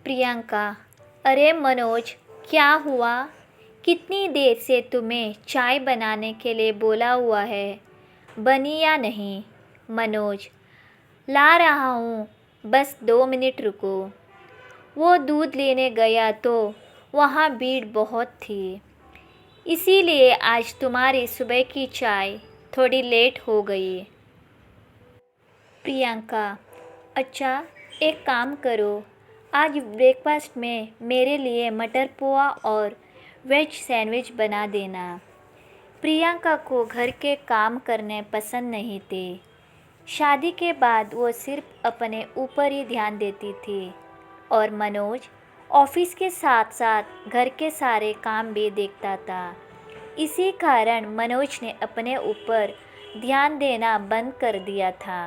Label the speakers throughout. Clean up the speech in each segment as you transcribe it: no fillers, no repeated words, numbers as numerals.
Speaker 1: प्रियंका। अरे मनोज, क्या हुआ? कितनी देर से तुम्हें चाय बनाने के लिए बोला हुआ है, बनी या नहीं? मनोज, ला रहा हूँ, बस 2 मिनट रुको। वो दूध लेने गया तो वहाँ भीड़ बहुत थी, इसीलिए आज तुम्हारी सुबह की चाय थोड़ी लेट हो गई। प्रियंका, अच्छा, एक काम करो, आज ब्रेकफास्ट में मेरे लिए मटर पोहा और वेज सैंडविच बना देना। प्रियंका को घर के काम करने पसंद नहीं थे। शादी के बाद वो सिर्फ अपने ऊपर ही ध्यान देती थी और मनोज ऑफिस के साथ साथ घर के सारे काम भी देखता था। इसी कारण मनोज ने अपने ऊपर ध्यान देना बंद कर दिया था।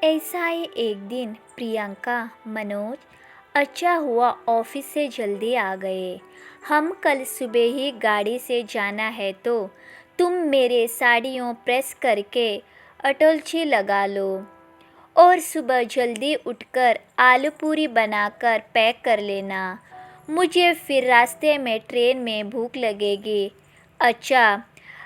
Speaker 1: ऐसा ही एक दिन प्रियंका, मनोज, अच्छा हुआ ऑफिस से जल्दी आ गए। हम कल सुबह ही गाड़ी से जाना है तो तुम मेरे साड़ियों प्रेस करके अटलची लगा लो और सुबह जल्दी उठकर आलू पूरी बनाकर पैक कर लेना। मुझे फिर रास्ते में ट्रेन में भूख लगेगी। अच्छा,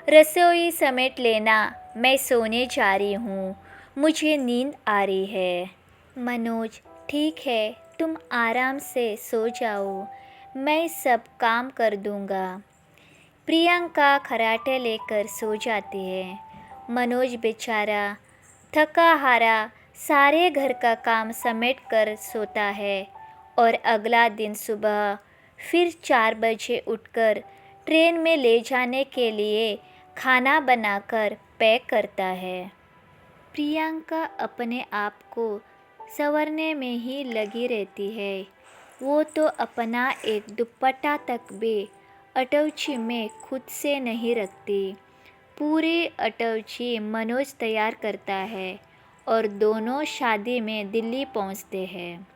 Speaker 1: रसोई समेट लेना, मैं सोने जा रही हूँ, मुझे नींद आ रही है। मनोज, ठीक है, तुम आराम से सो जाओ, मैं सब काम कर दूँगा। प्रियंका खराटे लेकर सो जाती है। मनोज बेचारा थका हारा सारे घर का काम समेट कर सोता है और अगला दिन सुबह फिर 4 बजे उठकर ट्रेन में ले जाने के लिए खाना बनाकर पैक करता है। प्रियंका अपने आप को संवरने में ही लगी रहती है। वो तो अपना एक दुपट्टा तक भी अटैची में खुद से नहीं रखती। पूरी अटैची मनोज तैयार करता है और दोनों शादी में दिल्ली पहुंचते हैं।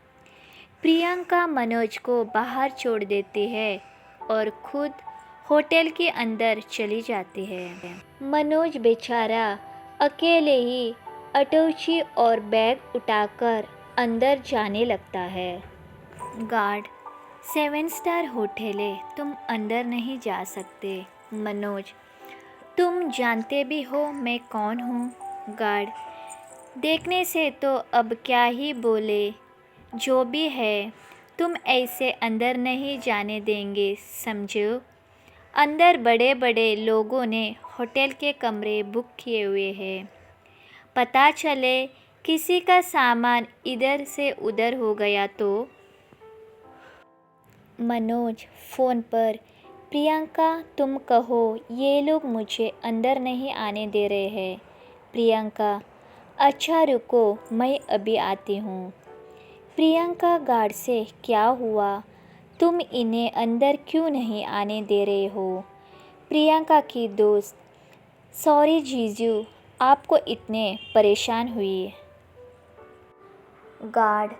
Speaker 1: प्रियंका मनोज को बाहर छोड़ देती है और खुद होटल के अंदर चली जाती है। मनोज बेचारा अकेले ही अटैची और बैग उठाकर अंदर जाने लगता है। गार्ड, 7 स्टार होटल है, तुम अंदर नहीं जा सकते। मनोज, तुम जानते भी हो मैं कौन हूँ। गार्ड, देखने से तो अब क्या ही बोले, जो भी है, तुम ऐसे अंदर नहीं जाने देंगे, समझो। अंदर बड़े बड़े लोगों ने होटल के कमरे बुक किए हुए हैं। पता चले किसी का सामान इधर से उधर हो गया तो। मनोज फ़ोन पर, प्रियंका तुम कहो, ये लोग मुझे अंदर नहीं आने दे रहे हैं। प्रियंका, अच्छा रुको, मैं अभी आती हूँ। प्रियंका गार्ड से, क्या हुआ, तुम इन्हें अंदर क्यों नहीं आने दे रहे हो? प्रियंका की दोस्त, सॉरी जीजू, आपको इतने परेशान हुई। गार्ड,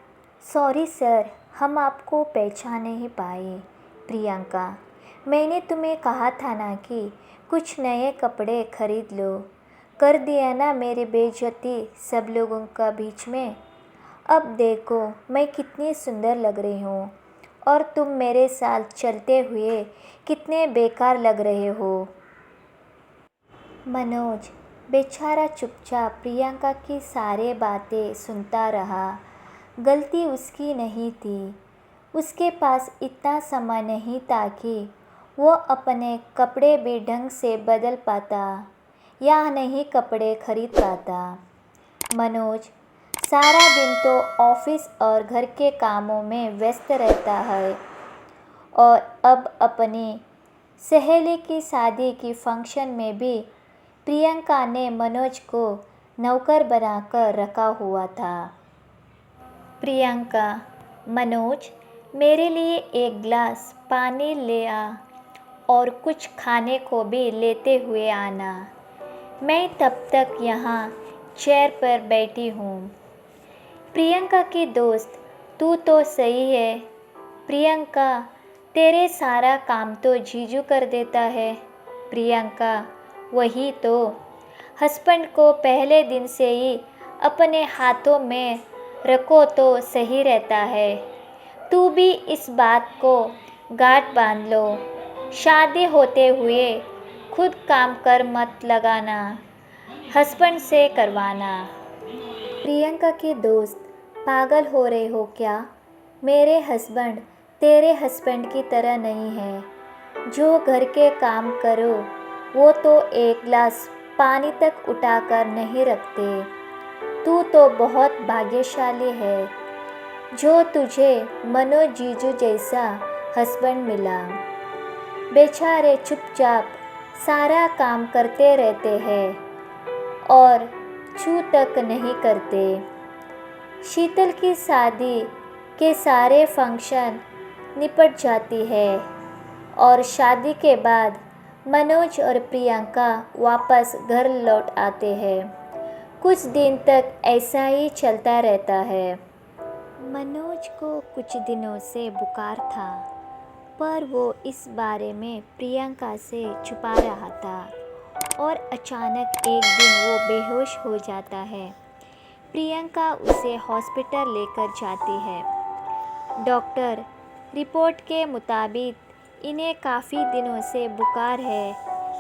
Speaker 1: सॉरी सर, हम आपको पहचान नहीं पाए। प्रियंका, मैंने तुम्हें कहा था ना कि कुछ नए कपड़े खरीद लो। कर दिया ना मेरी बेइज्जती सब लोगों का बीच में। अब देखो मैं कितनी सुंदर लग रही हूँ और तुम मेरे साथ चलते हुए कितने बेकार लग रहे हो। मनोज बेचारा चुपचाप प्रियंका की सारी बातें सुनता रहा। गलती उसकी नहीं थी, उसके पास इतना समय नहीं था कि वो अपने कपड़े भी ढंग से बदल पाता या नहीं कपड़े खरीद पाता। मनोज सारा दिन तो ऑफिस और घर के कामों में व्यस्त रहता है और अब अपनी सहेली की शादी की फंक्शन में भी प्रियंका ने मनोज को नौकर बनाकर रखा हुआ था। प्रियंका, मनोज मेरे लिए एक गिलास पानी ले आ और कुछ खाने को भी लेते हुए आना, मैं तब तक यहाँ चेयर पर बैठी हूँ। प्रियंका की दोस्त, तू तो सही है। प्रियंका, तेरे सारा काम तो जीजू कर देता है। प्रियंका, वही तो, हस्बैंड को पहले दिन से ही अपने हाथों में रखो तो सही रहता है। तू भी इस बात को गांठ बांध लो। शादी होते हुए खुद काम कर मत लगाना, हस्बैंड से करवाना। प्रियंका के दोस्त, पागल हो रहे हो क्या? मेरे हस्बैंड तेरे हस्बैंड की तरह नहीं है। जो घर के काम करो वो तो एक गिलास पानी तक उठाकर नहीं रखते। तू तो बहुत भाग्यशाली है जो तुझे मनोज जीजू जैसा हस्बैंड मिला। बेचारे चुपचाप सारा काम करते रहते हैं और छू तक नहीं करते। शीतल की शादी के सारे फंक्शन निपट जाती है और शादी के बाद मनोज और प्रियंका वापस घर लौट आते हैं। कुछ दिन तक ऐसा ही चलता रहता है। मनोज को कुछ दिनों से बुखार था, पर वो इस बारे में प्रियंका से छुपा रहा था और अचानक एक दिन वो बेहोश हो जाता है। प्रियंका उसे हॉस्पिटल लेकर जाती है। डॉक्टर रिपोर्ट के मुताबिक इन्हें काफ़ी दिनों से बुखार है,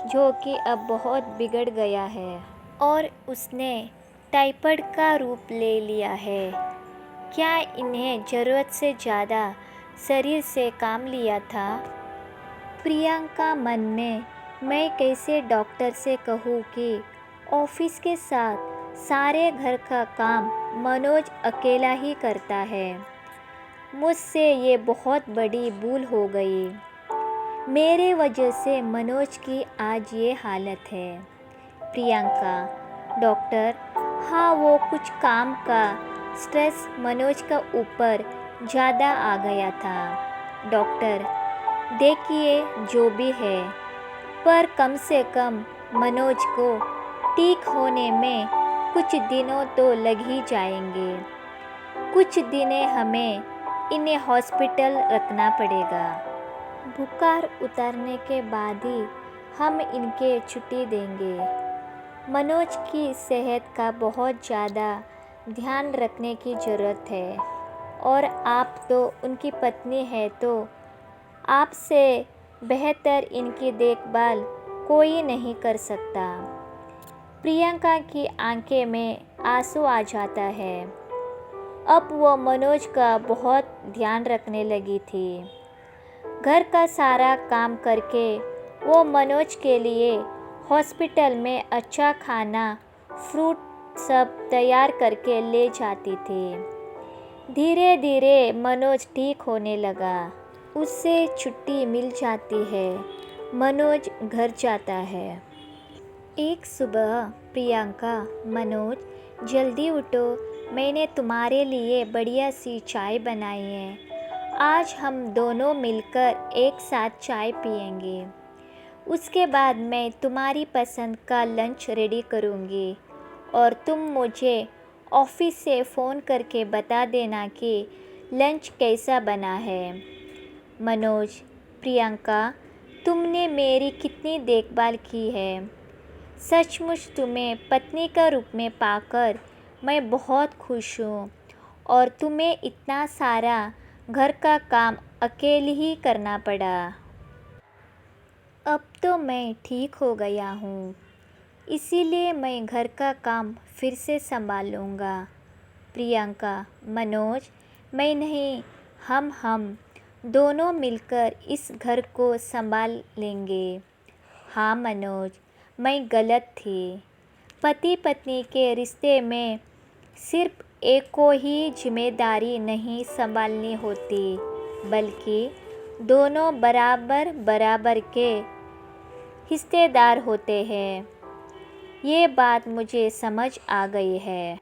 Speaker 1: जो कि अब बहुत बिगड़ गया है और उसने टाइफाइड का रूप ले लिया है। क्या इन्हें ज़रूरत से ज़्यादा शरीर से काम लिया था? प्रियंका मन में, मैं कैसे डॉक्टर से कहूँ कि ऑफिस के साथ सारे घर का काम मनोज अकेला ही करता है। मुझसे ये बहुत बड़ी भूल हो गई। मेरे वजह से मनोज की आज ये हालत है। प्रियंका, डॉक्टर, हाँ वो कुछ काम का स्ट्रेस मनोज का ऊपर ज़्यादा आ गया था। डॉक्टर, देखिए जो भी है, पर कम से कम मनोज को ठीक होने में कुछ दिनों तो लग ही जाएंगे। कुछ दिनें हमें इन्हें हॉस्पिटल रखना पड़ेगा। बुखार उतरने के बाद ही हम इनके छुट्टी देंगे। मनोज की सेहत का बहुत ज़्यादा ध्यान रखने की ज़रूरत है और आप तो उनकी पत्नी है, तो आपसे बेहतर इनकी देखभाल कोई नहीं कर सकता। प्रियंका की आंखें में आंसू आ जाता है। अब वो मनोज का बहुत ध्यान रखने लगी थी। घर का सारा काम करके वो मनोज के लिए हॉस्पिटल में अच्छा खाना, फ्रूट सब तैयार करके ले जाती थी। धीरे धीरे मनोज ठीक होने लगा। उससे छुट्टी मिल जाती है। मनोज घर जाता है। एक सुबह प्रियंका, मनोज जल्दी उठो, मैंने तुम्हारे लिए बढ़िया सी चाय बनाई है। आज हम दोनों मिलकर एक साथ चाय पियेंगे। उसके बाद मैं तुम्हारी पसंद का लंच रेडी करूँगी और तुम मुझे ऑफिस से फ़ोन करके बता देना कि लंच कैसा बना है। मनोज, प्रियंका, तुमने मेरी कितनी देखभाल की है। सचमुच तुम्हें पत्नी का रूप में पाकर मैं बहुत खुश हूँ और तुम्हें इतना सारा घर का काम अकेले ही करना पड़ा। अब तो मैं ठीक हो गया हूँ, इसीलिए मैं घर का काम फिर से संभालूँगा। प्रियंका, मनोज, मैं नहीं, हम दोनों मिलकर इस घर को संभाल लेंगे। हाँ मनोज, मैं गलत थी। पति पत्नी के रिश्ते में सिर्फ एक को ही जिम्मेदारी नहीं संभालनी होती, बल्कि दोनों बराबर बराबर के हिस्सेदार होते हैं। ये बात मुझे समझ आ गई है।